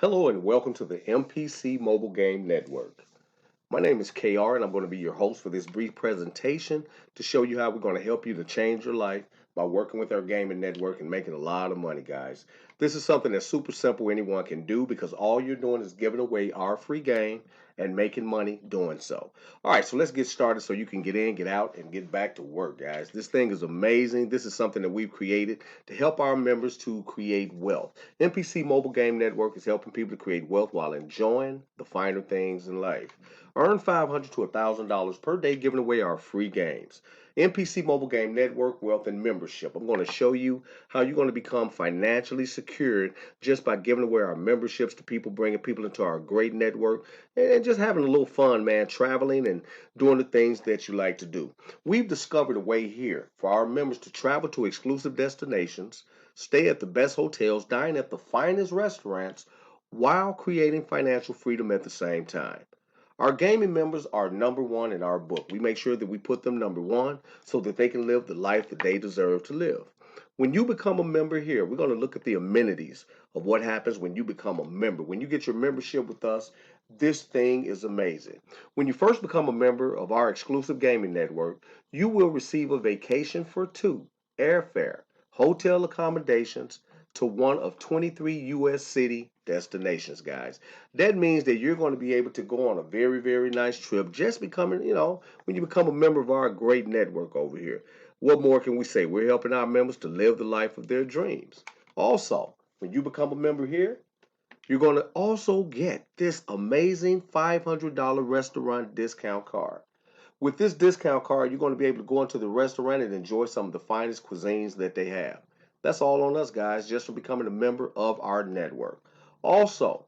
Hello and welcome to the MPC Mobile Game Network. My name is KR and I'm going to be your host for this brief presentation to show you how we're going to help you to change your life by working with our gaming network and making a lot of money, guys. This is something that's super simple anyone can do because all you're doing is giving away our free game and making money doing so. All right, so let's get started so you can get in, get out, and get back to work, guys. This thing is amazing. This is something that we've created to help our members to create wealth. MPC Mobile Game Network is helping people to create wealth while enjoying the finer things in life. Earn $500 to $1,000 per day giving away our free games. MPC Mobile Game Network, Wealth, and Membership. I'm going to show you how you're going to become financially secured just by giving away our memberships to people, bringing people into our great network, and just having a little fun, man, traveling and doing the things that you like to do. We've discovered a way here for our members to travel to exclusive destinations, stay at the best hotels, dine at the finest restaurants, while creating financial freedom at the same time. Our gaming members are number one in our book. We make sure that we put them number one so that they can live the life that they deserve to live. When you become a member here, we're going to look at the amenities of what happens when you become a member. When you get your membership with us, this thing is amazing. When you first become a member of our exclusive gaming network, you will receive a vacation for two, airfare, hotel accommodations to one of 23 U.S. city destinations, guys. That means that you're going to be able to go on a very, very nice trip just becoming, when you become a member of our great network over here. What more can we say? We're helping our members to live the life of their dreams. Also, when you become a member here, you're going to also get this amazing $500 restaurant discount card. With this discount card, you're going to be able to go into the restaurant and enjoy some of the finest cuisines that they have. That's all on us, guys, just for becoming a member of our network. Also,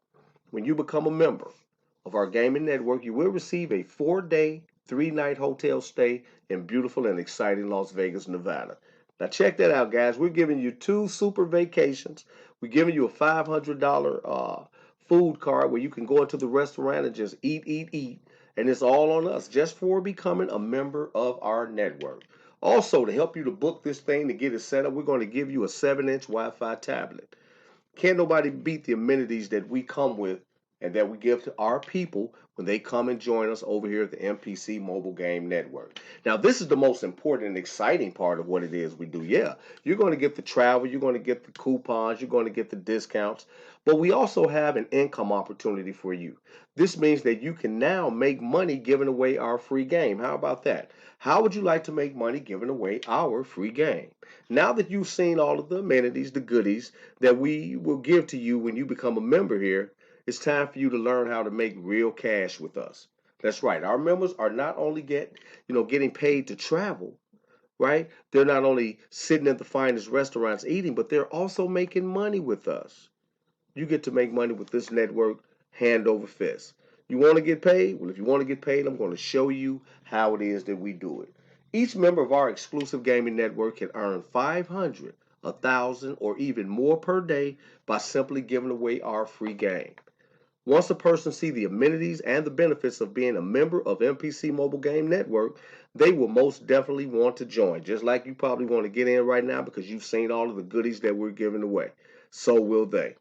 when you become a member of our gaming network, you will receive a 4-day, 3-night hotel stay in beautiful and exciting Las Vegas, Nevada. Now, check that out, guys. We're giving you two super vacations. We're giving you a $500 food card where you can go into the restaurant and just eat, eat, eat. And it's all on us just for becoming a member of our network. Also, to help you to book this thing to get it set up, we're going to give you a 7-inch Wi-Fi tablet. Can't nobody beat the amenities that we come with and that we give to our people when they come and join us over here at the MPC Mobile Game Network. Now, this is the most important and exciting part of what it is we do. Yeah, you're going to get the travel, you're going to get the coupons, you're going to get the discounts, but we also have an income opportunity for you. This means that you can now make money giving away our free game. How about that? How would you like to make money giving away our free game? Now that you've seen all of the amenities, the goodies that we will give to you when you become a member here, it's time for you to learn how to make real cash with us. That's right. Our members are not only getting paid to travel, right? They're not only sitting at the finest restaurants eating, but they're also making money with us. You get to make money with this network hand over fist. You want to get paid? Well, if you want to get paid, I'm going to show you how it is that we do it. Each member of our exclusive gaming network can earn 500, 1,000, or even more per day by simply giving away our free game. Once a person sees the amenities and the benefits of being a member of MPC Mobile Game Network, they will most definitely want to join, just like you probably want to get in right now because you've seen all of the goodies that we're giving away. So will they.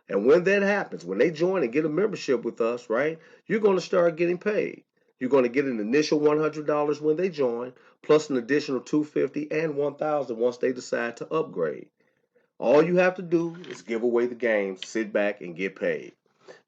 And when that happens, when they join and get a membership with us, right, you're going to start getting paid. You're going to get an initial $100 when they join, plus an additional $250 and $1,000 once they decide to upgrade. All you have to do is give away the games, sit back, and get paid.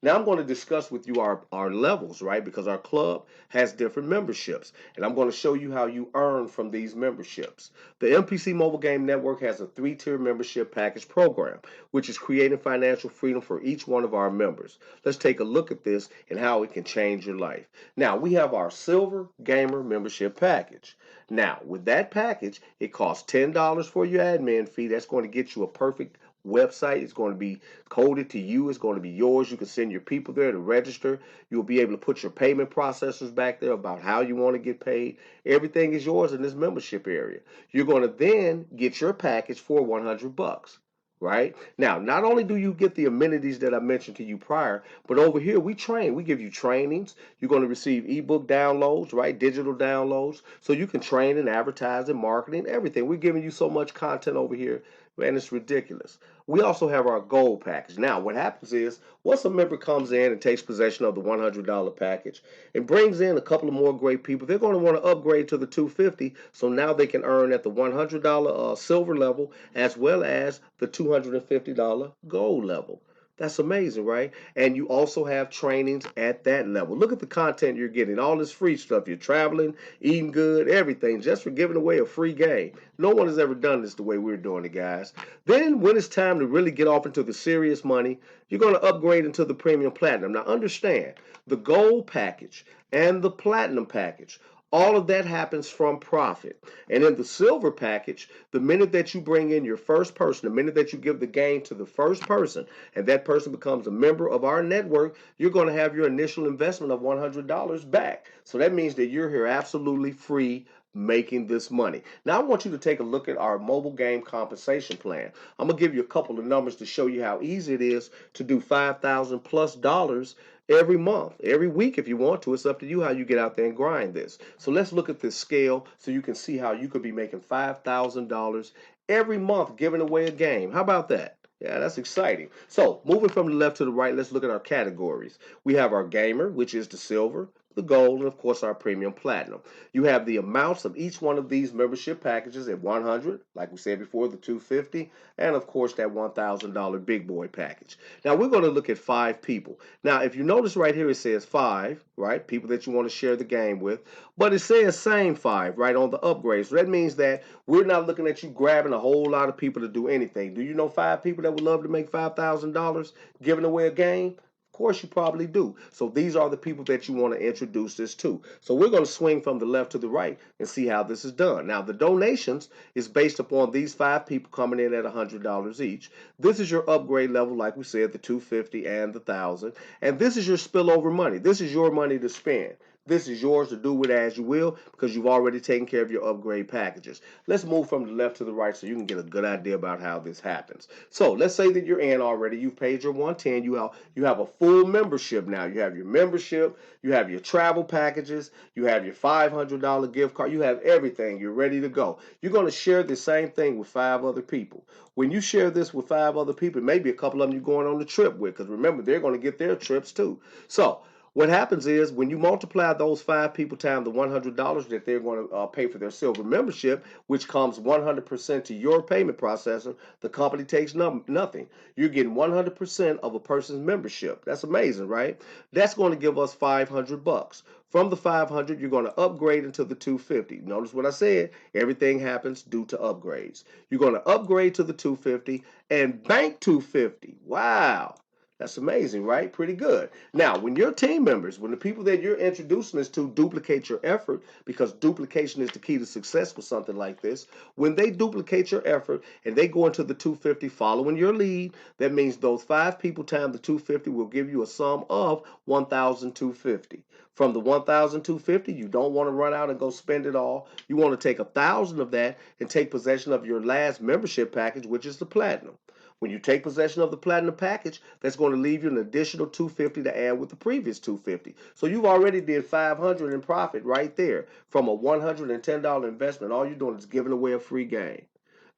Now I'm going to discuss with you our levels, right? Because our club has different memberships. And I'm going to show you how you earn from these memberships. The MPC Mobile Game Network has a 3-tier membership package program, which is creating financial freedom for each one of our members. Let's take a look at this and how it can change your life. Now, we have our Silver Gamer membership package. Now, with that package, it costs $10 for your admin fee. That's going to get you a perfect website. It's going to be coded to you. It's going to be yours. You can send your people there to register. You'll be able to put your payment processors back there about how you want to get paid. Everything is yours in this membership area. You're going to then get your package for $100. Right? Now, not only do you get the amenities that I mentioned to you prior, but over here we train. We give you trainings. You're going to receive ebook downloads, right? Digital downloads. So you can train in advertising, marketing, everything. We're giving you so much content over here. Man, it's ridiculous. We also have our gold package. Now, what happens is once a member comes in and takes possession of the $100 package and brings in a couple of more great people, they're going to want to upgrade to the 250. So now they can earn at the $100 silver level as well as the $250 gold level. That's amazing, right? And you also have trainings at that level. Look at the content you're getting, all this free stuff. You're traveling, eating good, everything, just for giving away a free game. No one has ever done this the way we're doing it, guys. Then, when it's time to really get off into the serious money, you're going to upgrade into the premium platinum. Now, understand the gold package and the platinum package. All of that happens from profit. And in the silver package, the minute that you bring in your first person, the minute that you give the game to the first person, and that person becomes a member of our network, you're going to have your initial investment of $100 back. So that means that you're here absolutely free making this money. Now I want you to take a look at our mobile game compensation plan. I'm gonna give you a couple of numbers to show you how easy it is to do $5,000+ every month, every week if you want to. It's up to you how you get out there and grind this. So let's look at this scale so you can see how you could be making $5,000 every month giving away a game. How about that? Yeah, that's exciting. So moving from the left to the right, let's look at our categories. We have our gamer, which is the silver, the gold, and of course our premium platinum. You have the amounts of each one of these membership packages at 100, like we said before, the 250, and of course that $1,000 big boy package. Now we're going to look at 5 people. Now if you notice right here it says 5, right? People that you want to share the game with, but it says same 5 right on the upgrade. So that means that we're not looking at you grabbing a whole lot of people to do anything. Do you know 5 people that would love to make $5,000 giving away a game? Of course you probably do. So these are the people that you want to introduce this to. So we're going to swing from the left to the right and see how this is done. Now the donations is based upon these 5 people coming in at $100 each. This is your upgrade level, like we said, the 250 and the 1,000. And this is your spillover money. This is your money to spend. This is yours to do with as you will because you've already taken care of your upgrade packages. Let's move from the left to the right so you can get a good idea about how this happens. So let's say that you're in already. You've paid your 110. You have a full membership now. You have your membership. You have your travel packages. You have your $500 gift card. You have everything. You're ready to go. You're going to share the same thing with 5 other people. When you share this with 5 other people, maybe a couple of them you're going on the trip with because remember, they're going to get their trips too. So what happens is when you multiply those 5 people times the $100 that they're going to pay for their silver membership, which comes 100% to your payment processor, the company takes nothing. You're getting 100% of a person's membership. That's amazing, right? That's going to give us $500. From the 500, you're going to upgrade into the 250. Notice what I said. Everything happens due to upgrades. You're going to upgrade to the 250 and bank 250. Wow. That's amazing, right? Pretty good. Now, when your team members, when the people that you're introducing this to duplicate your effort, because duplication is the key to success with something like this, when they duplicate your effort and they go into the 250 following your lead, that means those 5 people times the 250 will give you a sum of 1,250. From the 1,250, you don't want to run out and go spend it all. You want to take 1,000 of that and take possession of your last membership package, which is the platinum. When you take possession of the platinum package, that's going to leave you an additional 250 to add with the previous 250. So you've already did 500 in profit right there from a $110 investment. All you're doing is giving away a free game.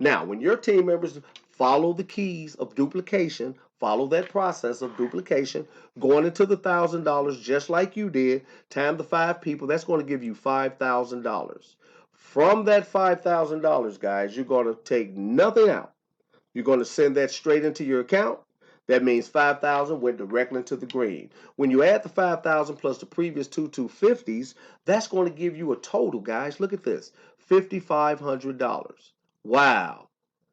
Now, when your team members follow the keys of duplication, follow that process of duplication, going into the $1,000 just like you did, times the 5 people, that's going to give you $5,000. From that $5,000, guys, you're going to take nothing out. You're going to send that straight into your account. That means 5,000 went directly into the green. When you add the 5,000 plus the previous 250s, that's going to give you a total, guys. Look at this, $5,500. Wow.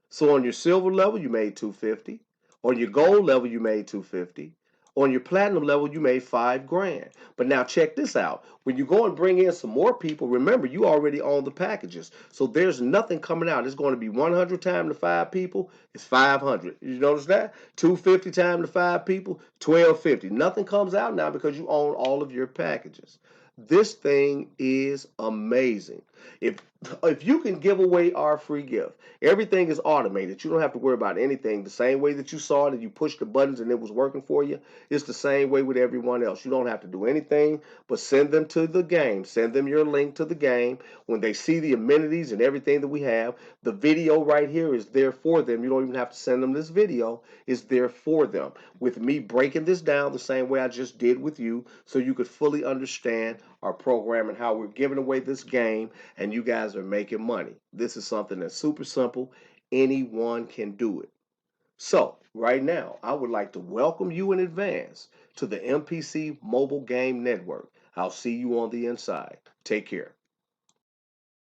So on your silver level, you made 250. On your gold level, you made 250. On your platinum level, you made $5,000. But now check this out. When you go and bring in some more people, remember you already own the packages. So there's nothing coming out. It's going to be 100 times the 5 people. It's 500. You notice that? 250 times the 5 people, 1,250. Nothing comes out now because you own all of your packages. This thing is amazing. If if you can give away our free gift, everything is automated. You don't have to worry about anything. The same way that you saw it and you pushed the buttons and it was working for you, it's the same way with everyone else. You don't have to do anything but send them to the game. Send them your link to the game. When they see the amenities and everything that we have, the video right here is there for them. You don't even have to send them this video. It's there for them. With me breaking this down the same way I just did with you, so you could fully understand our program and how we're giving away this game and you guys are making money. This is something that's super simple. Anyone can do it. So, right now, I would like to welcome you in advance to the MPC Mobile Game Network. I'll see you on the inside. Take care.